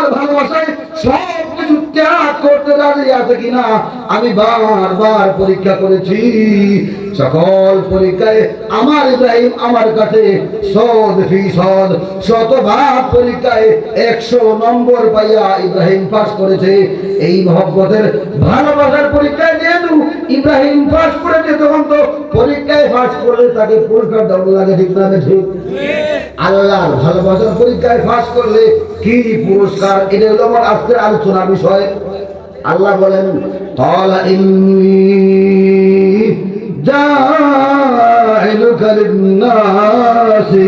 আমার ভালোবাসায় সব কিছু ত্যাগ করতে রাজি আছে কিনা আমি বারবার পরীক্ষা করেছি। সকল পরীক্ষায় আমার ইব্রাহিম আমার কাছে শতভাগ পরীক্ষায় 100 নম্বর পাইয়া ইব্রাহিম পাস করেছে। এই মহব্বতের ভালোবাসার পরীক্ষায় যেহেতু ইব্রাহিম পাস করেছে, তখন তো পরীক্ষায় পাস করলে তাকে পুরস্কার দেওয়া লাগে, ঠিক না? ঠিক। আল্লাহর ভালোবাসার পরীক্ষায় পাস করলে কি পুরস্কার, এটা হলো আমার আজকের আলোচনার বিষয়। আল্লাহ বলেন, ক্বালা ইন্নী জাইলুকা লিন-নাসি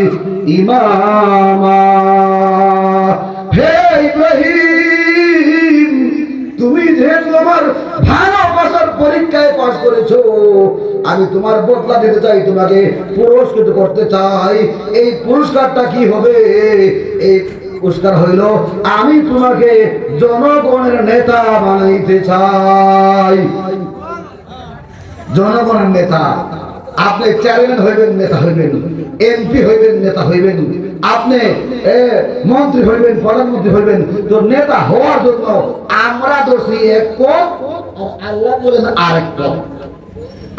ইমামা। হে ইব্রাহিম, তুমি যেহেতু আমার ভালোবাসার পরীক্ষায় পাস করেছো, আমি তোমার বদলা দিতে চাই, তোমাকে পুরস্কৃত করতে চাই। এই পুরস্কারটা কি হবে? এই পুরস্কার হইল আমি তোমাকে জনগণের নেতা বানাইতে চাই। জনগণের নেতা, আপনি চেয়ারম্যান হইবেন, নেতা হইবেন, এমপি হইবেন, নেতা হইবেন, আপনি মন্ত্রী হইবেন, প্রধানমন্ত্রী হইবেন। তো নেতা হওয়ার জন্য আমরা দোষী এক পথ, আর আল্লাহ বলেন আরেক পথ।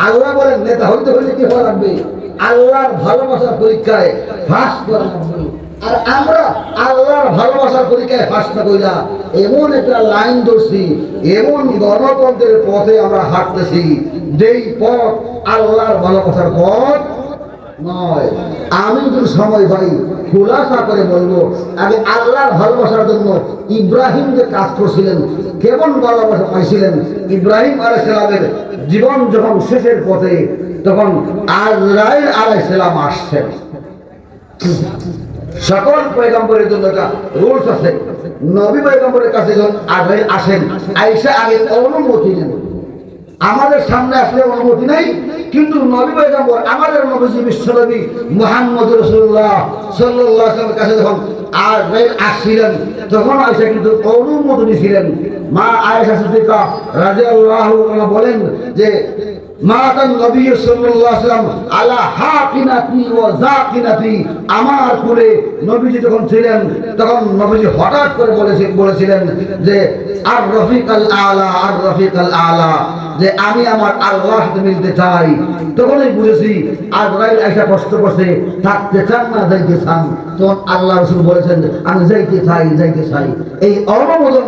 আল্লাহ বলেন নেতা হইতে হইলে কি হওয়া লাগবে? আল্লাহর ভালোবাসার পরীক্ষায় পাস করা লাগবে। আর আমরা আল্লাহর ভালোবাসার পরীক্ষায় পাস না কইরা এমন একটা লাইন ধরছি, এমন গণতন্ত্রের পথে আমরা হাঁটতেছি যেই পথ আল্লাহর ভালোবাসার পথ নয়। আমি যদি সময় পাই খুলাসা করে বলবো, আগে আল্লাহর ভালোবাসার জন্য ইব্রাহিম যে কাজ করছিলেন, কেমন ভালোবাসা পাইছিলেন। ইব্রাহিম আলাইহিস সালামের জীবন যখন শেষের পথে, তখন আজরাইল আলাইহিস সালাম আসছেন। সকল পয়গম্বরের জন্য একটা রুলস আছে, নবী পয়গম্বরের কাছে যখন আজরাইল আসেন, আয়েশা আগে অনুমতি নেন। আমাদের সামনে আসলে অনুমতি নাই, কিন্তু নবী পয়গম্বর আমাদের নবী বিশ্বনবী মুহাম্মদ রাসূলুল্লাহ সাল্লাল্লাহু আলাইহি ওয়াসাল্লামের কাছে যখন আজরাইল আসছিলেন, তখন আয়েশা কিন্তু অনুমতি নিয়েছিলেন। মা আয়েশা সিদ্দিকা রাদিয়াল্লাহু আনহা বলেন যে মাতান নবী সাল্লাল্লাহু আলাইহি ওয়াসাল্লাম আলা হাকিনাতি ওয়া যাকিনাতি, আমার কোলে নবীজি যখন ছিলেন, তখন নবীজি হঠাৎ করে বলেছিলেন যে আর রফিকাল আলা, আর রফিকাল আলা, যে আমি আমার আল্লাহর সাথে মিলতে চাই। তখনই বুঝেছি আজরাইল আয়েশা কষ্ট করছে, থাকতে চান না যাইতে চান। তখন আল্লাহ রাসূল বলেছেন আমি যাইতে চাই, যাইতে চাই। এই অনুমোদন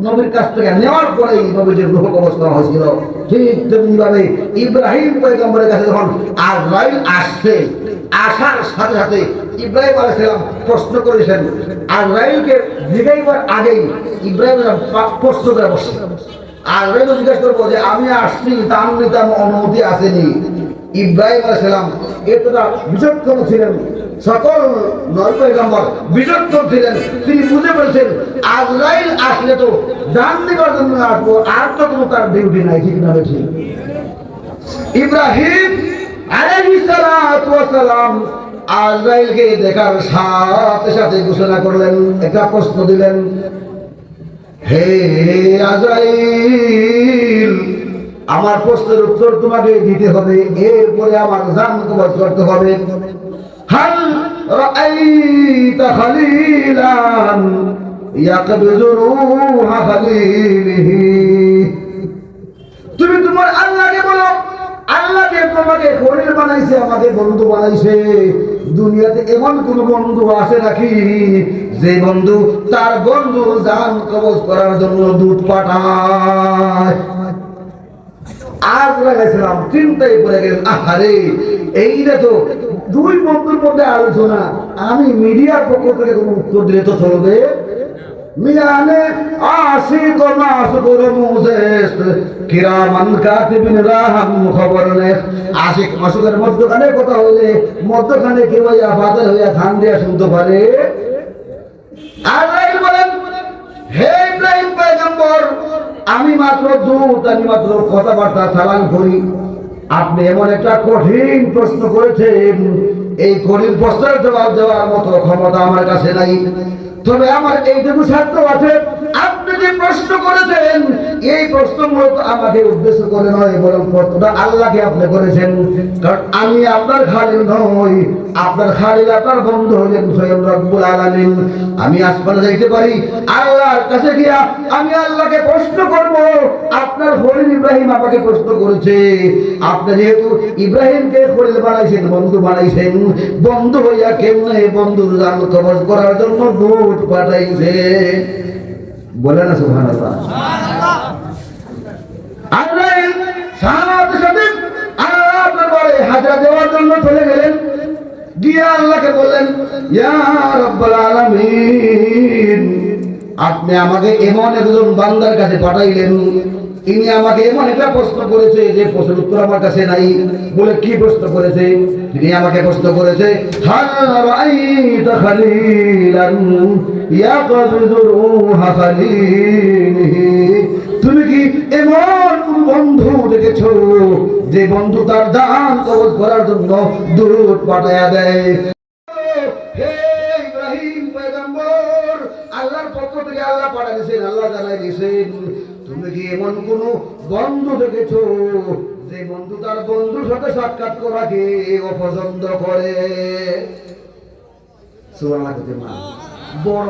নবীর কাছ থেকে নেওয়ার পরেই নবীজির রূহ কবজ করা হয়েছিল। ঠিক তেমনিভাবে ইব্রাহিম পয়গম্বরের কাছে যখন আজরাইল আসছে, আসার সাথে সাথে ইব্রাহিম আলাইহিস সালাম প্রশ্ন করেছেন। আজরাইলকে জিজ্ঞাসার আগেই ইব্রাহিম প্রশ্ন করে বসছে। আজরাইল জিজ্ঞাসা করবো যে আমি আসছি, তার নিতে অনুমতি আসেনি। ইব্রাহিম আলাইহিস সালাম এতটা বিচক্ষণ ছিলেন, সকল নবী পয়গম্বর বিচক্ষণ ছিলেন। তিনি বুঝে বলছেন আজরাইল আসলে তো জান নেবার জন্য আসবো, আর তো কোনো তার ডিউটি নাই, ঠিক না? ঠিক। ইব্রাহিম আলাইহিস সালাতু ওয়াস সালাম আজরাইলকে দেখার সাথে সাথে ঘোষণা করলেন, একটা প্রশ্ন দিলেন, হে আজরাইল, আমার প্রশ্নের উত্তর তোমাকে দিতে হবে, এরপরে আমার জান কবজ করতে হবে। হাল রাআইতা খালিলান ইয়াকবিযু রূহা খালিলিহি, তুমি তোমার আল্লাহকে বলো, আল্লাহকে তোমাকে খলিল বানাইছে, আমাকে বন্ধু বানাইছে। দুনিয়াতে এমন কোন বন্ধু আছে নাকি যে বন্ধু তার বন্ধু জান কবজ করার জন্য দূত পাঠায়? আজরাইল চিন্তায় পড়ে গেলেন, আহারে এইটা তো দুই বন্ধুর মধ্যে আলোচনা, আমি মিডিয়ার পক্ষ থেকে কোনো উত্তর দিলে তো চলবে? মিয়ানে আশিক ও মাসুক মুজেস কিরামান কাতিবিন রাহাম খবরনেস। আশিক মাসুকের মধ্যখানে কথা হইলে মধ্যখানে কেউ আফাদের হইয়া খান দিয়া শুনতে পারে। আজরাইল বলেন, হে ইব্রাহিম পয়গম্বর, আমি মাত্র দূত, আমি মাত্র কথাবার্তা চালান করি। আপনি এমন একটা কঠিন প্রশ্ন করেছেন, এই কঠিন প্রশ্নের জবাব দেওয়ার মতো ক্ষমতা আমার কাছে নাই, তবে আমার এইটুকু সাধ্য আছে। আপনি যে প্রশ্ন করেছেন এই প্রশ্ন মূলত আমাকে উদ্দেশ্য করে নয়, বরং প্রশ্নটা আল্লাহকে আপনি করেছেন। কারণ আমি আপনার খালিল নই, আপনার খালিল আপনার বন্ধু হলেন স্বয়ং রব্বুল আলামিন। আমি আসমানে যাইতে পারি, আল্লাহর কাছে গিয়া আমি আল্লাহকে প্রশ্ন করব। আপনার খলিল ইব্রাহিম আমাকে প্রশ্ন করেছে, আপনি যেহেতু ইব্রাহিমকে খলিল বানাইছেন, বন্ধু বানাইছেন, বন্ধু হইয়া কেমনে বন্ধুর জান কবজ করার জন্য দূত পাঠাইছে। বলে না সুবহানাল্লাহ। আল্লাহ সাথে সাথে আল্লাহ দরবারে হাজরা দেওয়ার জন্য চলে গেলেন, গিয়ে আল্লাহকে বললেন, ইয়া রাব্বুল আলামিন, আপনি আমাকে এমন একজন বান্দার কাছে পাঠাইলেন, ইনি আমাকে এমন একটা প্রশ্ন করেছে যে প্রশ্নের উত্তর আমার কাছে নাই। বলে কি প্রশ্ন করেছে? তিনি আমাকে প্রশ্ন করেছে, হাল রাআইতা খালিলান ইয়াকযুরু খালিলিহি, তুমি কি এমন কোন বন্ধু দেখেছো যে বন্ধু তার জান কবজ করার জন্য দূত পাঠায়া দেয়? হে ইব্রাহিম পয়গম্বর, আল্লাহর পক্ষ থেকে আল্লাহ পাঠাইছেন, আল্লাহ জানাই দিয়েছেন, তুমি কি এমন কোন বন্ধু দেখেছো যে বন্ধু তার বন্ধুর সাথে সাক্ষাৎ করাকে অপছন্দ করে? সুবহানাল্লাহ। বড়